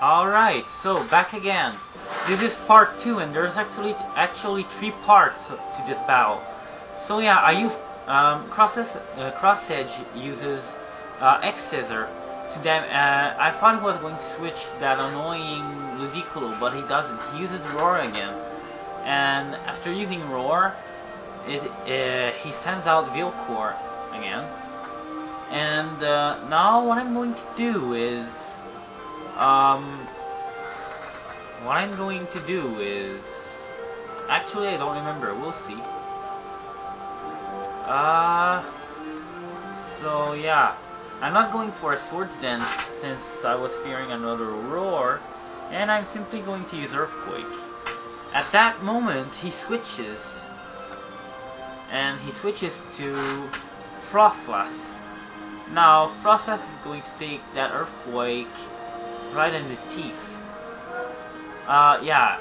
Alright, so back again. This is part 2 and there's actually 3 parts to this battle. So yeah, I use Cross Edge uses X Scissor to them. I thought he was going to switch that annoying Ludicolo, but he doesn't. He uses Roar again. And after using Roar, he sends out Vilcor again. And now what I'm going to do is actually I don't remember, we'll see. So yeah, I'm not going for a Swords Dance since I was fearing another Roar, and I'm simply going to use Earthquake. At that moment he switches, and he switches to Frostlass. Now Frostlass is going to take that Earthquake right in the teeth. Yeah,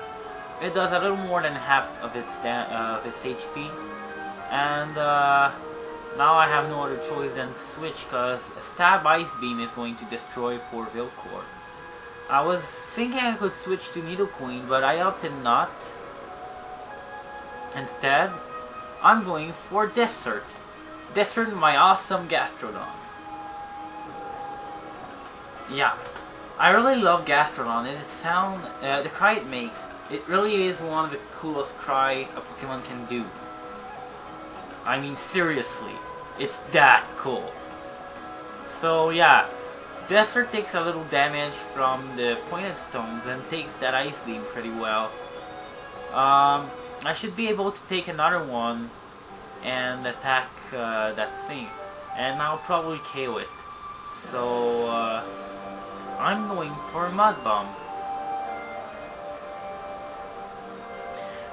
it does a little more than half of its HP, and now I have no other choice than to switch, because Stab Ice Beam is going to destroy poor Vilcor. I was thinking I could switch to Nidoqueen, but I opted not. Instead, I'm going for Desert. Desert my awesome Gastrodon. Yeah. I really love Gastrodon, and the cry it makes, it really is one of the coolest cry a Pokemon can do. I mean, seriously, it's that cool. So yeah, Desert takes a little damage from the Pointed Stones and takes that Ice Beam pretty well. I should be able to take another one and attack that thing, and I'll probably KO it. So I'm going for Mud Bomb.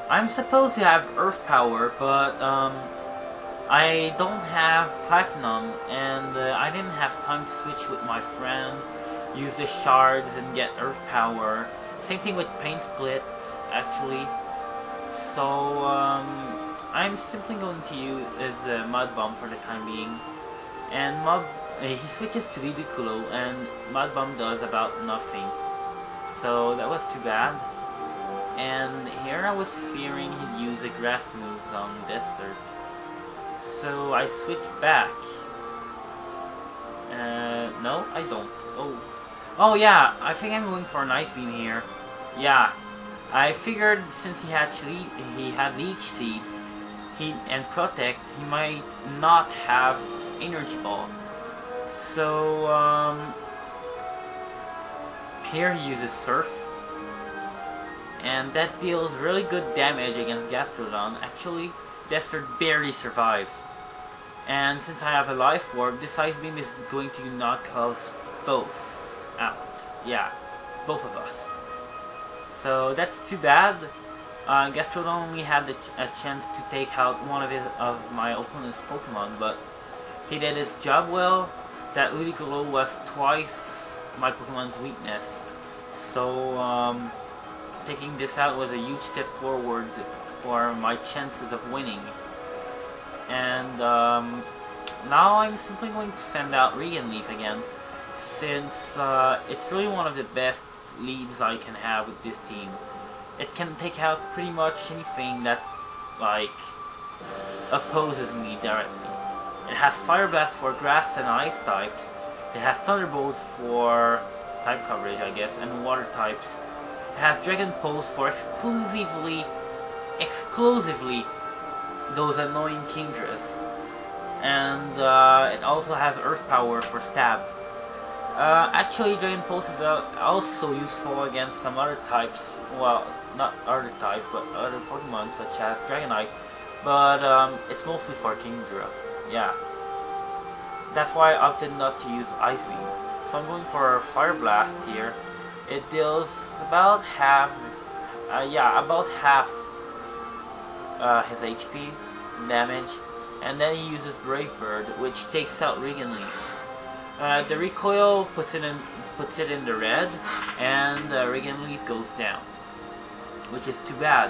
I'm supposed to have Earth Power, but I don't have Platinum, and I didn't have time to switch with my friend, use the shards and get Earth Power. Same thing with Pain Split, actually. So I'm simply going to use Mud Bomb for the time being, and he switches to Ludicolo, and Mud Bomb does about nothing. So that was too bad. And here I was fearing he'd use the grass moves on Desert. So I switched back. No, I don't. Oh yeah, I think I'm going for an Ice Beam here. Yeah, I figured since he had Leech Seed and Protect, he might not have Energy Ball. So here he uses Surf, and that deals really good damage against Gastrodon. Actually, Desert barely survives. And since I have a Life Orb, this Ice Beam is going to knock us both out. Yeah, both of us. So that's too bad. Gastrodon only had a chance to take out one of my opponent's Pokemon, but he did his job well. That Ludicolo was twice my Pokemon's weakness. So taking this out was a huge step forward for my chances of winning. And now I'm simply going to send out Reganleaf again, since it's really one of the best leads I can have with this team. It can take out pretty much anything that, like, opposes me directly. It has Fire Blast for Grass and Ice types. It has Thunderbolt for type coverage, I guess, and Water types. It has Dragon Pulse for exclusively those annoying Kingdras. And it also has Earth Power for Stab. Actually, Dragon Pulse is also useful against some other types. Well, not other types, but other Pokemon such as Dragonite. But it's mostly for Kingdra. Yeah. That's why I opted not to use Ice Beam. So I'm going for Fire Blast here. It deals about half, his HP damage, and then he uses Brave Bird, which takes out Reganleaf. The recoil puts it in the red, and Reganleaf goes down, which is too bad.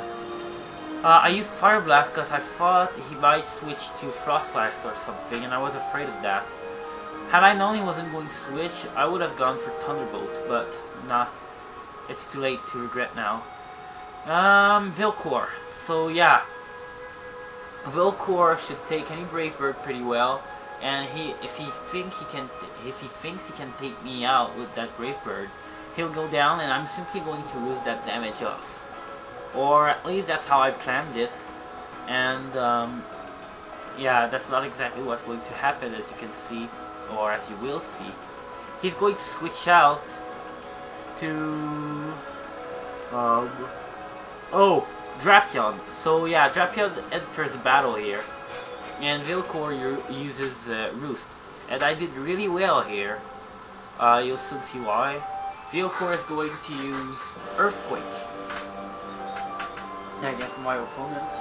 I used Fire Blast because I thought he might switch to Frostlass or something, and I was afraid of that. Had I known he wasn't going to switch, I would have gone for Thunderbolt, but nah. It's too late to regret now. Vilcor. So yeah, Vilcor should take any brave bird pretty well, and if he thinks he can take me out with that brave bird, he'll go down, and I'm simply going to lose that damage off. Or at least that's how I planned it, and yeah, that's not exactly what's going to happen, as you can see, or as you will see. He's going to switch out to Drapion. So yeah, Drapion enters the battle here, and Vilcor uses Roost, and I did really well here. You'll soon see why. Vilcor is going to use Earthquake against my opponent,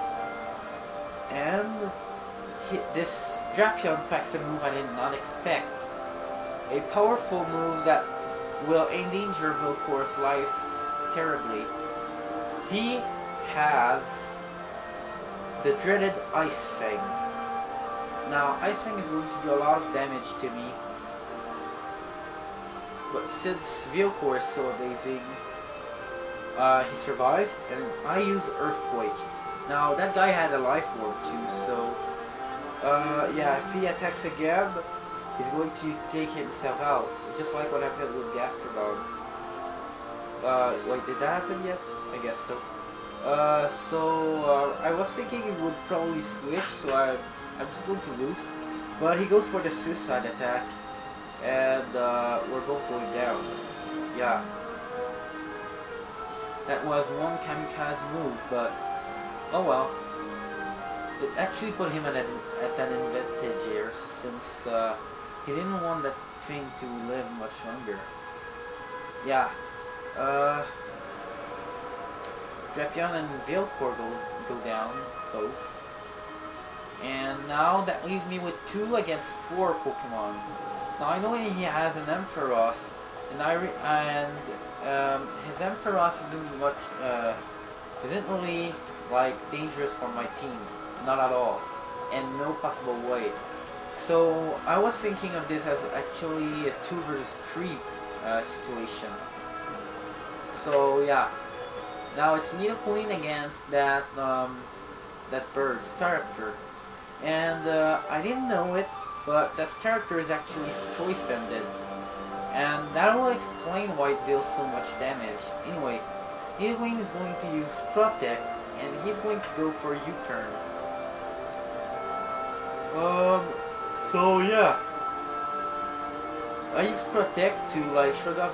and this Drapion packs a move I did not expect. A powerful move that will endanger Vilcor's life terribly. He has the dreaded Ice Fang. Now, Ice Fang is going to do a lot of damage to me, but since Vilcor is so amazing, he survives, and I use Earthquake. Now, that guy had a life orb too, so yeah, if he attacks again, he's going to take himself out, just like what happened with Gastrodon. Wait, did that happen yet? I guess so. I was thinking he would probably switch, so I'm just going to lose. But he goes for the suicide attack, and we're both going down. Yeah. That was one kamikaze move, but oh well. It actually put him at an advantage here, since he didn't want that thing to live much longer. Yeah. Drapion and Vilcor go down, both. And now that leaves me with 2 against 4 Pokemon. Now I know he has an Ampharos, and his Ampharos isn't really like dangerous for my team, not at all, and no possible way. So I was thinking of this as actually a 2 versus 3 situation. So yeah, now it's Nidoqueen against that bird, Staraptor, and I didn't know it, but that Staraptor is actually choice bended, and that will explain why it deals so much damage. Anyway, Nidoqueen is going to use Protect, and he's going to go for a U-turn. So yeah, I use Protect to like shrug off